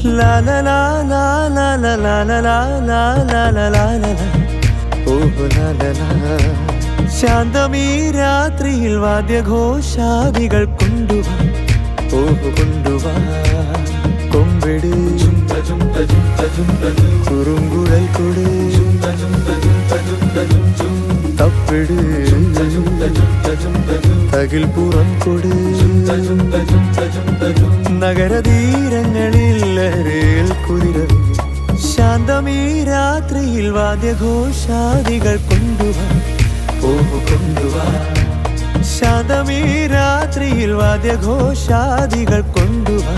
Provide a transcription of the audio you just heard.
La la la la la la la la la la la la la la. Oh la la la. ശാന്തമീ രാത്രിയിൽ വാദ്യഘോഷാദികൾ കൊണ്ടുവാ, ഓ കൊണ്ടുവാ. കൊമ്പെട് കുറുങ്കുഴൽ കൊട്, തപ്പെട് തകിൽ പുറം കൊട്. നഗരതീരങ്ങളിൽ ലഹരിയിൽ കുതിരവി. ശാന്തമീ രാത്രിയിൽ വാദ്യഘോഷാദികൾ കൊണ്ടുവാ, ഓ കൊണ്ടുവാ. ശാന്തമീ രാത്രിയിൽ വാദ്യഘോഷാദികൾ കൊണ്ടുവാ.